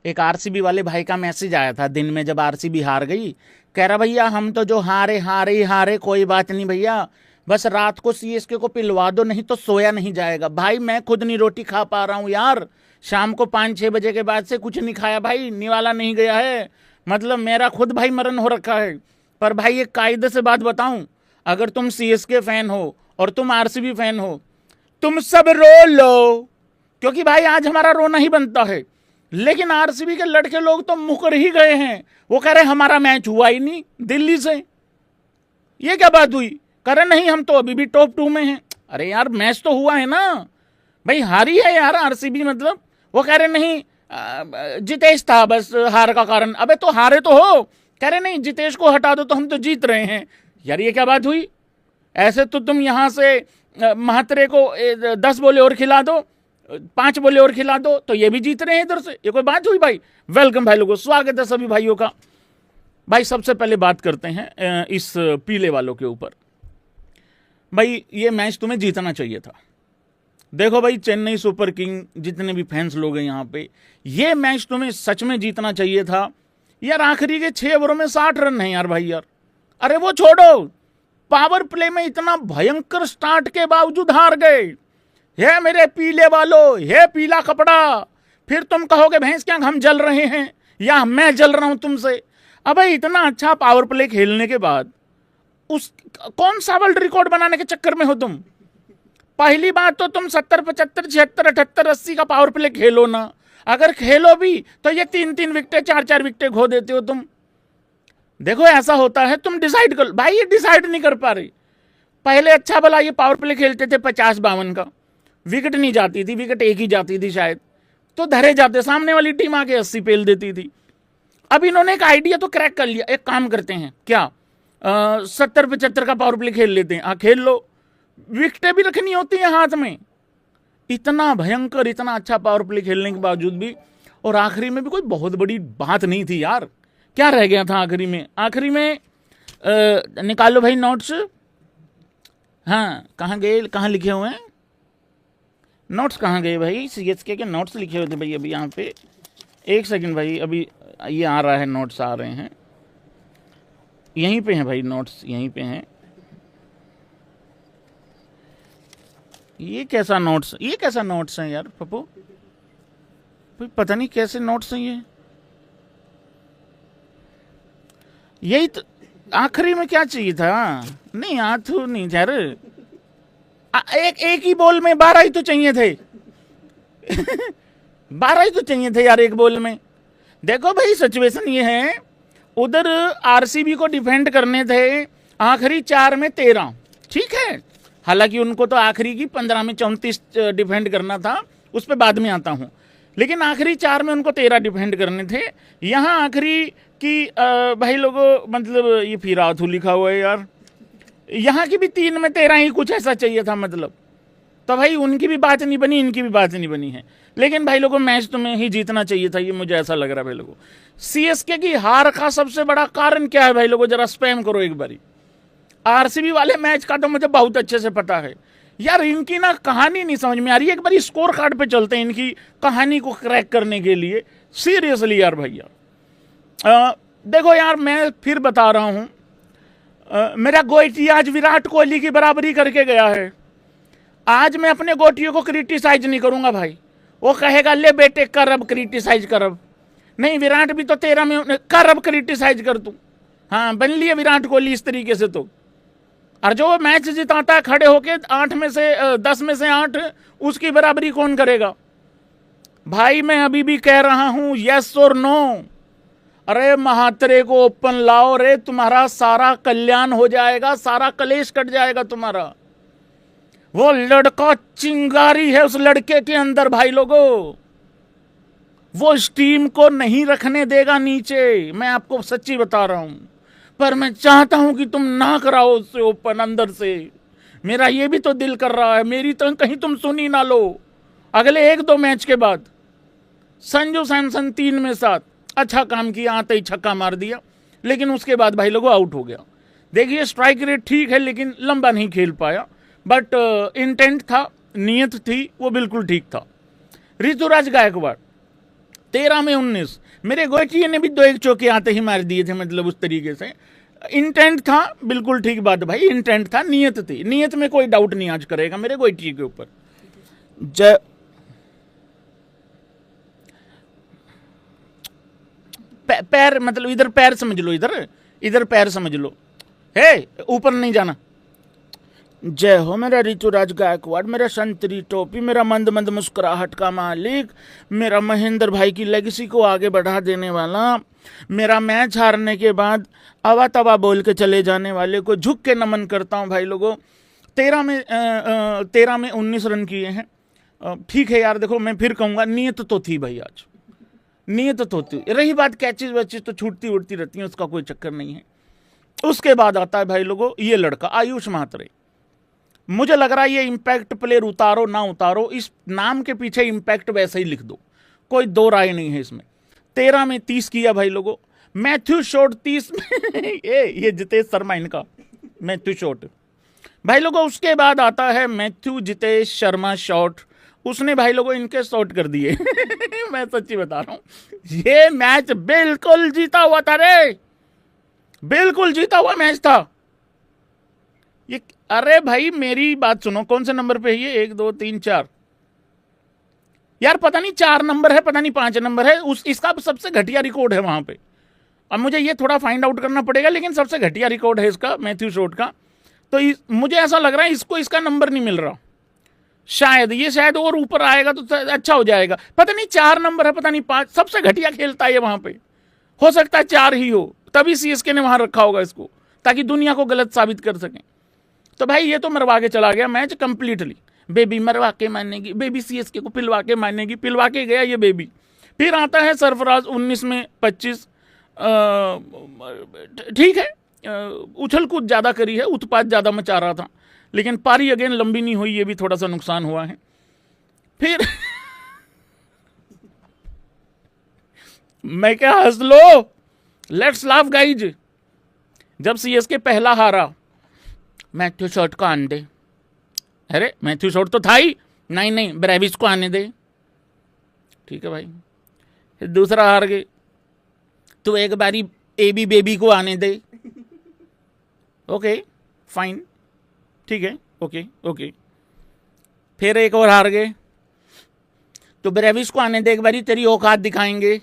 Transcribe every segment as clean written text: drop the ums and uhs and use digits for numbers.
एक आरसीबी वाले भाई का मैसेज आया था दिन में जब आरसीबी हार गई। कह रहा भैया हम तो जो हारे हारे ही हारे, कोई बात नहीं भैया, बस रात को सीएसके को पिलवा दो, नहीं तो सोया नहीं जाएगा। भाई मैं खुद नहीं रोटी खा पा रहा हूँ यार, शाम को 5-6 बजे के बाद से कुछ नहीं खाया भाई, निवाला नहीं गया है, मतलब मेरा खुद भाई मरण हो रखा है। पर भाई एक कायदे से बात बताऊं, अगर तुम सीएसके फैन हो और तुम आरसीबी फैन हो, तुम सब रो लो, क्योंकि भाई आज हमारा रोना ही बनता है। लेकिन आरसीबी के लड़के लोग तो मुकर ही गए हैं, वो कह रहे हमारा मैच हुआ ही नहीं दिल्ली से, ये क्या बात हुई? कह रहे नहीं हम तो अभी भी टॉप 2 में हैं। अरे यार मैच तो हुआ है ना भाई, हारी है यार आरसीबी, मतलब वो कह रहे नहीं जितेश था बस हार का कारण। अबे तो हारे तो हो, कह रहे नहीं जितेश को हटा दो तो हम तो जीत रहे हैं। यार ये क्या बात हुई? ऐसे तो तुम यहां से महात्रे को 10 बोले और खिला दो, 5 बोले और खिला दो, तो ये भी जीत रहे हैं इधर से, ये कोई बात हुई भाई? वेलकम भाई लोगों, स्वागत है सभी भाइयों का। भाई सबसे पहले बात करते हैं इस पीले वालों के ऊपर। भाई ये मैच तुम्हें जीतना चाहिए था। देखो भाई चेन्नई सुपर किंग जितने भी फैंस लोग हैं यहाँ पे, ये मैच तुम्हें सच में जीतना चाहिए था यार। आखिरी के 6 ओवरों में 60 रन है यार भाई यार। अरे वो छोड़ो, पावर प्ले में इतना भयंकर स्टार्ट के बावजूद हार गए। हे मेरे पीले वालों, हे पीला कपड़ा, फिर तुम कहोगे भैंस क्या हम जल रहे हैं या मैं जल रहा हूं तुमसे। अबे इतना अच्छा पावर प्ले खेलने के बाद उस कौन सा वर्ल्ड रिकॉर्ड बनाने के चक्कर में हो तुम? पहली बात तो तुम 70, 75, 76, 78, 80 का पावर प्ले खेलो ना। अगर खेलो भी तो ये 3-3 विकेटें 4-4 विकेटें खो देते हो तुम। देखो ऐसा होता है, तुम डिसाइड कर भाई, ये डिसाइड नहीं कर पा रही। पहले अच्छा भला ये पावर प्ले खेलते थे 50-52 का, विकेट नहीं जाती थी, विकेट एक ही जाती थी शायद, तो धरे जाते, सामने वाली टीम आके 80 पेल देती थी। अब इन्होंने एक आइडिया तो क्रैक कर लिया, एक काम करते हैं क्या 70-75 का पावर प्ले खेल लेते हैं। हाँ खेल लो, विकेटें भी रखनी होती है हाथ में। इतना भयंकर इतना अच्छा पावर प्ले खेलने के बावजूद भी, और आखिरी में भी कोई बहुत बड़ी बात नहीं थी यार। क्या रह गया था आखिरी में? आखिरी में निकालो भाई नोट्स। हाँ कहाँ गए, कहाँ लिखे हुए हैं नोट्स? कहाँ गए भाई? सीएसके के नोट्स लिखे हुए थे भाई अभी यहाँ पे। एक सेकंड भाई, अभी ये आ रहा है, नोट्स आ रहे हैं, यहीं पे हैं भाई नोट्स, यहीं पे हैं। ये कैसा नोट्स, ये कैसा नोट्स है यार पप्पू? पता नहीं कैसे नोट्स हैं ये। यही तो आखिरी में क्या चाहिए था? नहीं आथू नहीं यार, एक ही बॉल में 12 ही तो चाहिए थे 12 ही तो चाहिए थे यार एक बॉल में। देखो भाई सिचुएशन ये है, उधर आरसीबी को डिफेंड करने थे आखिरी 4 में 13, ठीक है, हालांकि उनको तो आखिरी की 15 में 34 डिफेंड करना था, उस पर बाद में आता हूँ, लेकिन आखिरी 4 में उनको 13 डिफेंड करने थे। यहाँ आखिरी की भाई लोगों, मतलब ये फिर आथू लिखा हुआ है यार, यहाँ की भी 3 में 13 ही कुछ ऐसा चाहिए था मतलब। तो भाई उनकी भी बात नहीं बनी, इनकी भी बात नहीं बनी है, लेकिन भाई लोगों मैच तुम्हें ही जीतना चाहिए था, ये मुझे ऐसा लग रहा है भाई लोगों। सीएसके की हार का सबसे बड़ा कारण क्या है भाई लोगों? जरा स्पैम करो एक बारी। आरसीबी वाले मैच का तो मुझे बहुत अच्छे से पता है यार, इनकी ना कहानी नहीं समझ में आ रही है। एक बार स्कोर कार्ड पे चलते हैं इनकी कहानी को क्रैक करने के लिए, सीरियसली यार भैया। देखो यार मैं फिर बता रहा हूं, मेरा गोटी आज विराट कोहली की बराबरी करके गया है। आज मैं अपने गोटियों को क्रिटिसाइज नहीं करूंगा भाई, वो कहेगा ले बेटे कर अब क्रिटिसाइज कर, अब नहीं विराट भी तो 13 में कर, अब क्रिटिसाइज कर तू। हाँ बन लिए विराट कोहली इस तरीके से तो, और जो मैच जिताता है खड़े होके 8 में से 10 में से 8, उसकी बराबरी कौन करेगा भाई? मैं अभी भी कह रहा हूं यस और नो। अरे महात्रे को ओपन लाओ रे, तुम्हारा सारा कल्याण हो जाएगा, सारा कलेश कट जाएगा तुम्हारा। वो लड़का चिंगारी है उस लड़के के अंदर भाई लोगों, वो इस टीम को नहीं रखने देगा नीचे, मैं आपको सच्ची बता रहा हूं। पर मैं चाहता हूं कि तुम ना कराओ उससे ओपन अंदर से, मेरा ये भी तो दिल कर रहा है, मेरी तो कहीं तुम सुनी ना लो। अगले 1-2 मैच के बाद संजू सैमसन 3 में 7 अच्छा काम किया, आते ही छक्का मार दिया, लेकिन उसके बाद भाई लोगों आउट हो गया। देखिए स्ट्राइक रेट ठीक है लेकिन लंबा नहीं खेल पाया, बट इंटेंट था, नीयत थी, वो बिल्कुल ठीक था। ऋतुराज गायकवाड़ 13 में 19। मेरे गोयची ने भी 2-1 चौके आते ही मार दिए थे, मतलब उस तरीके से इंटेंट था। बिल्कुल ठीक बात भाई, इंटेंट था, नियत थी, नियत में कोई डाउट नहीं आज करेगा मेरे गोयची के ऊपर। पैर मतलब इधर पैर समझ लो, इधर पैर समझ लो, हे ऊपर नहीं जाना। जय हो मेरा ऋतुराज गायकवाड़, मेरा संतरी टोपी, मेरा मंद मंद मुस्कुराहट का मालिक, मेरा महेंद्र भाई की लेगेसी को आगे बढ़ा देने वाला, मेरा मैच हारने के बाद अवा तवा बोल के चले जाने वाले को झुक के नमन करता हूं भाई लोगों। 13 में 19 रन किए हैं। ठीक है यार, देखो मैं फिर कहूंगा नियत तो थी भाई, आज नियत तो थी। रही बात कैचेज वैचेज तो छूटती उड़ती रहती है, उसका कोई चक्कर नहीं है। उसके बाद आता है भाई लोगों ये लड़का आयुष म्हात्रे। मुझे लग रहा है ये इम्पैक्ट प्लेयर उतारो ना उतारो, इस नाम के पीछे इम्पैक्ट वैसे ही लिख दो, कोई दो राय नहीं है इसमें। 13 में 30 किया भाई लोगों। मैथ्यू शॉट 30 में ये जितेश शर्मा इनका मैथ्यू शॉट भाई लोगों। उसके बाद आता है मैथ्यू जितेश शर्मा शॉट, उसने भाई लोगों इनके शॉट कर दिए मैं सच्ची बता रहा हूं, ये मैच बिल्कुल जीता हुआ था रे, बिल्कुल जीता हुआ मैच था ये। अरे भाई मेरी बात सुनो, कौन से नंबर पे है ये? 1 2 3 4 यार, पता नहीं 4 नंबर है, पता नहीं 5 नंबर है। इसका सबसे घटिया रिकॉर्ड है वहां पे। अब मुझे ये थोड़ा फाइंड आउट करना पड़ेगा, लेकिन सबसे घटिया रिकॉर्ड है इसका मैथ्यू शॉट का। तो मुझे ऐसा लग रहा है इसको इसका नंबर नहीं मिल रहा, शायद ये शायद और ऊपर आएगा तो अच्छा हो जाएगा। पता नहीं 4 नंबर है, पता नहीं 5। सबसे घटिया खेलता है ये वहां पे, हो सकता है 4 ही हो, तभी सीएसके ने वहां रखा होगा इसको, ताकि दुनिया को गलत साबित कर सकें। तो भाई ये तो मरवा के चला गया मैच कंप्लीटली। बेबी मरवा के मानेगी, बेबी सीएसके को पिलवा के मानेगी, पिलवा के गया ये बेबी। फिर आता है सरफराज 19 में 25। ठीक है, उछल कूद ज्यादा करी है, उत्पात ज्यादा मचा रहा था, लेकिन पारी अगेन लंबी नहीं हुई, ये भी थोड़ा सा नुकसान हुआ है। फिर मैं क्या, हंस लो, लेट्स लाफ गाइज। जब सीएसके पहला हारा, मैथ्यू शॉट को आने दे, अरे मैथ्यू शॉट तो था ही, नहीं ब्रेविस को आने दे, ठीक है भाई। फिर दूसरा हार गए, तो एक बारी एबी बेबी को आने दे, ओके फाइन, ठीक है, ओके। फिर एक और हार गए, तो ब्रेविस को आने दे, एक बारी तेरी औकात दिखाएंगे।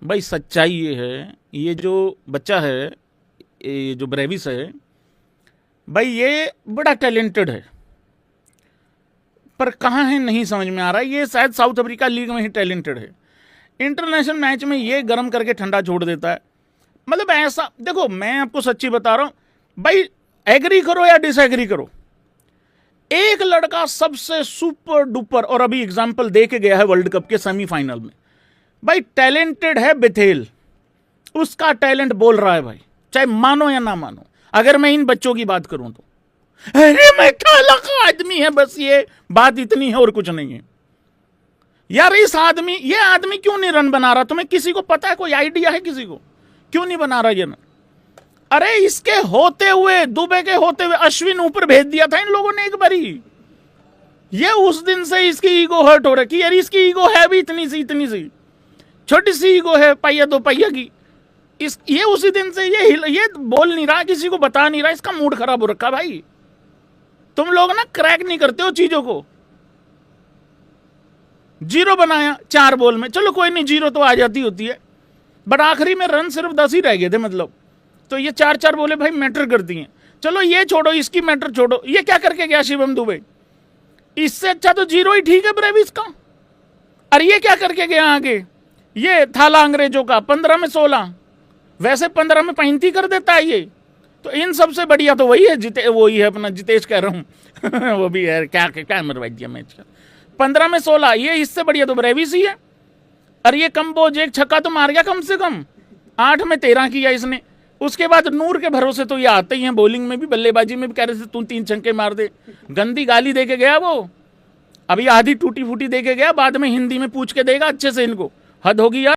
भाई सच्चाई ये है, ये जो बच्चा है, ये जो ब्रेविस है भाई, ये बड़ा टैलेंटेड है, पर कहाँ है नहीं समझ में आ रहा है। ये शायद साउथ अफ्रीका लीग में ही टैलेंटेड है, इंटरनेशनल मैच में ये गर्म करके ठंडा छोड़ देता है। मतलब ऐसा देखो, मैं आपको सच्ची बता रहा हूं भाई, एग्री करो या डिसएग्री करो, एक लड़का सबसे सुपर डुपर, और अभी एग्जांपल दे के गया है वर्ल्ड कप के सेमीफाइनल में, भाई टैलेंटेड है बेथेल, उसका टैलेंट बोल रहा है भाई, चाहे मानो या ना मानो। अगर मैं इन बच्चों की बात करूं तो अरे मैं काला का आदमी है, बस ये बात इतनी है और कुछ नहीं है यार। ये आदमी क्यों नहीं रन बना रहा? तुम्हें किसी को पता है, कोई आइडिया है किसी को क्यों नहीं बना रहा ये रन? अरे इसके होते हुए, दुबे के होते हुए अश्विन ऊपर भेज दिया था इन लोगों ने एक बारी। ये उस दिन से इसकी ईगो हर्ट हो रखी है यार। इसकी ईगो है भी इतनी सी छोटी सी ईगो है, पहिया 2 पहिया की। ये उसी दिन से ये बोल नहीं रहा, किसी को बता नहीं रहा, इसका मूड खराब हो रखा भाई। तुम लोग ना क्रैक नहीं करते हो चीजों को। 0 बनाया 4 बॉल में, चलो कोई नहीं, 0 तो आ जाती होती है, बट आखिरी में रन सिर्फ 10 ही रह गए थे, मतलब तो ये 4 बोले भाई मैटर करती हैं। चलो ये छोड़ो, इसकी मैटर छोड़ो, ये क्या करके गया शिवम दुबे? इससे अच्छा तो 0 ही ठीक है ब्रेविस का। अरे ये क्या करके गया आगे? ये थाला अंग्रेजों का 15 में 16, वैसे 15 में 35 कर देता है ये। तो इन सबसे बढ़िया तो वही है, वही है अपना जितेश कह रहा हूं वो भी है, क्या मरवा दिया मैच का, 15 में 16। ये इससे बढ़िया तो ब्रेविस ही है। और ये कंबोज एक छक्का तो मार गया कम से कम, 8 में 13 किया इसने। उसके बाद नूर के भरोसे तो ये आते ही हैं, बॉलिंग में भी बल्लेबाजी में भी, कह रहे थे तू 3 छक्के मार दे। गंदी गाली दे के गया वो, अभी आधी टूटी फूटी दे के गया, बाद में हिंदी में पूछ के देगा अच्छे से। इनको हद होगी यार।